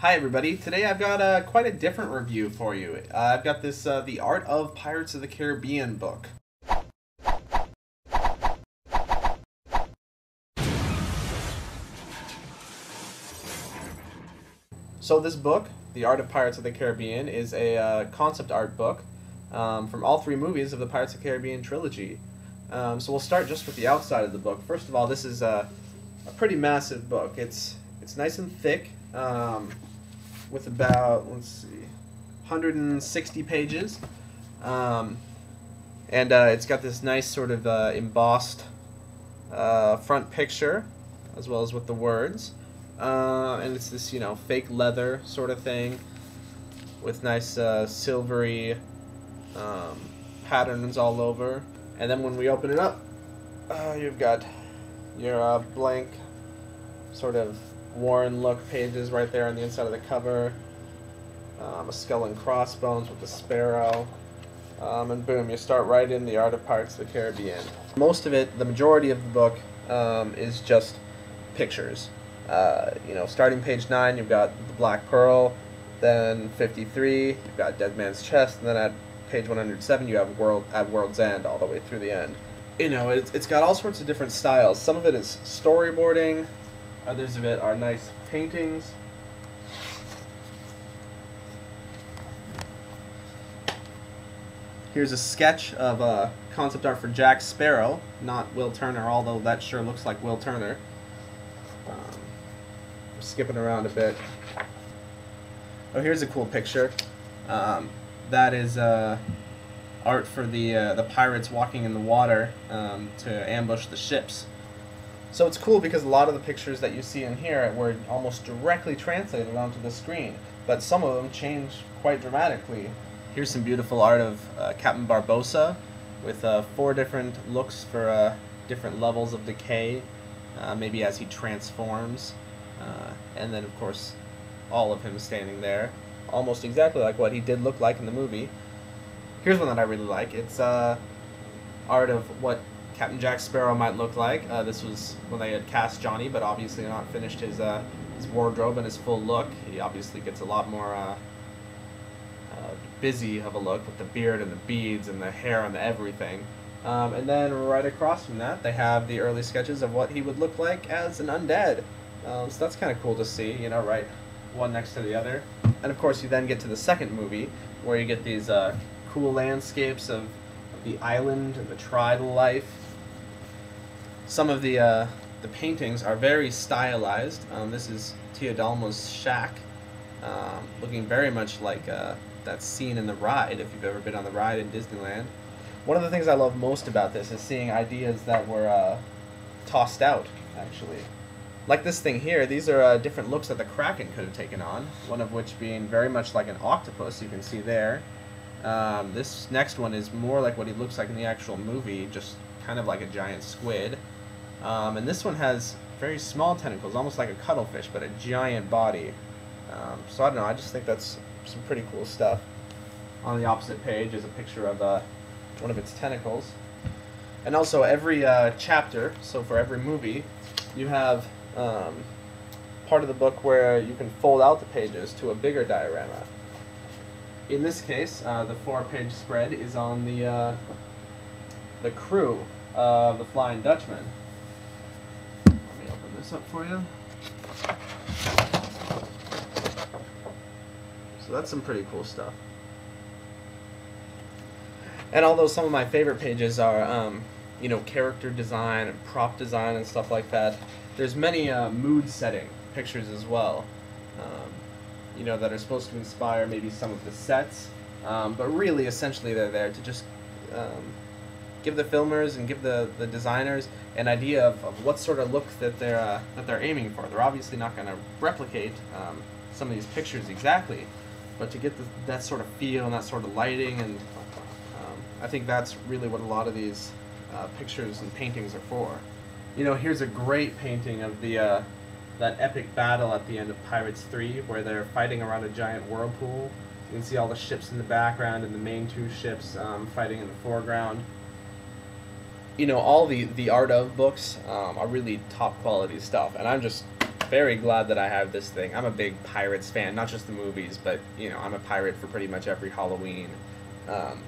Hi everybody, today I've got quite a different review for you. I've got this The Art of Pirates of the Caribbean book. So this book, The Art of Pirates of the Caribbean, is a concept art book from all three movies of the Pirates of the Caribbean trilogy. So we'll start just with the outside of the book. First of all, this is a pretty massive book. It's nice and thick. With about, 160 pages. And it's got this nice sort of embossed front picture, as well as with the words. And it's this, fake leather sort of thing with nice silvery patterns all over. And then when we open it up, you've got your blank sort of worn look pages right there on the inside of the cover. A skull and crossbones with the sparrow. And boom, you start right in The Art of Pirates of the Caribbean. Most of it, the majority of the book, is just pictures. Starting page 9, you've got the Black Pearl, then 53, you've got Dead Man's Chest, and then at page 107 you have at World's End all the way through the end. It's got all sorts of different styles. Some of it is storyboarding, others of it are nice paintings. Here's a sketch of concept art for Jack Sparrow, not Will Turner, although that sure looks like Will Turner. I'm skipping around a bit. Oh, here's a cool picture. That is art for the pirates walking in the water to ambush the ships. So it's cool because a lot of the pictures that you see in here were almost directly translated onto the screen, but some of them change quite dramatically. Here's some beautiful art of Captain Barbossa with 4 different looks for different levels of decay, maybe as he transforms, and then of course all of him standing there, almost exactly like what he did look like in the movie. Here's one that I really like. It's art of what Captain Jack Sparrow might look like. This was when they had cast Johnny, but obviously not finished his wardrobe and his full look. He obviously gets a lot more busy of a look with the beard and the beads and the hair and the everything. And then right across from that, they have the early sketches of what he would look like as an undead. So that's kind of cool to see, right one next to the other. And of course you then get to the second movie, where you get these cool landscapes of the island and the tribal life. Some of the paintings are very stylized. This is Tia Dalma's shack, looking very much like that scene in The Ride, if you've ever been on the ride in Disneyland. One of the things I love most about this is seeing ideas that were tossed out, actually. Like this thing here, these are different looks that the Kraken could have taken on, one of which being very much like an octopus, you can see there. This next one is more like what he looks like in the actual movie, just kind of like a giant squid. And this one has very small tentacles, almost like a cuttlefish, but a giant body. So I don't know, I just think that's some pretty cool stuff. On the opposite page is a picture of one of its tentacles. And also every chapter, so for every movie, you have part of the book where you can fold out the pages to a bigger diorama. In this case, the 4-page spread is on the crew of the Flying Dutchman. Let me open this up for you. So that's some pretty cool stuff. And although some of my favorite pages are, character design and prop design and stuff like that, there's many mood-setting pictures as well, that are supposed to inspire maybe some of the sets, but really, essentially, they're there to just give the filmers and give the designers an idea of what sort of look that they're aiming for. They're obviously not going to replicate some of these pictures exactly, but to get that sort of feel and that sort of lighting, and I think that's really what a lot of these pictures and paintings are for. Here's a great painting of that epic battle at the end of Pirates 3, where they're fighting around a giant whirlpool. You can see all the ships in the background and the main 2 ships fighting in the foreground. All the art of books are really top quality stuff, and I'm just very glad that I have this thing. I'm a big Pirates fan, not just the movies, but you know, I'm a pirate for pretty much every Halloween. Um,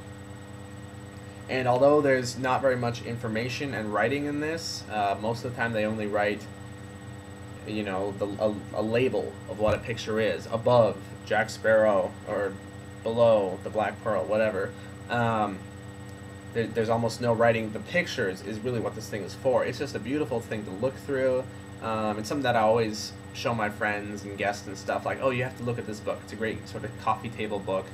and although there's not very much information and writing in this, most of the time they only write, you know, a label of what a picture is above Jack Sparrow or below the Black Pearl, whatever. There's almost no writing. The pictures is really what this thing is for. It's just a beautiful thing to look through. It's something that I always show my friends and guests and stuff, like, oh, you have to look at this book. It's a great sort of coffee table book,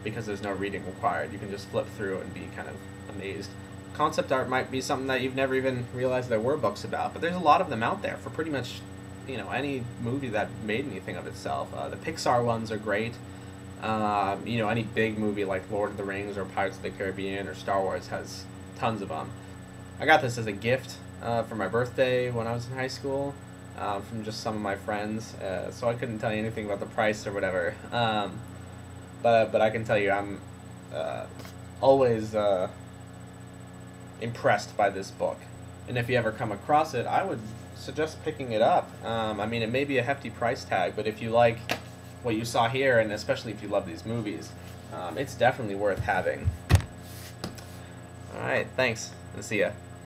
because there's no reading required. You can just flip through and be kind of amazed. Concept art might be something that you've never even realized there were books about, but there's a lot of them out there for pretty much, you know, any movie that made anything of itself. The Pixar ones are great. You know, any big movie like Lord of the Rings or Pirates of the Caribbean or Star Wars has tons of them. I got this as a gift for my birthday when I was in high school, from just some of my friends, so I couldn't tell you anything about the price or whatever. But I can tell you I'm always impressed by this book. And if you ever come across it, I would suggest picking it up. I mean, it may be a hefty price tag, but if you like what you saw here, and especially if you love these movies, it's definitely worth having. Alright, thanks, and see ya.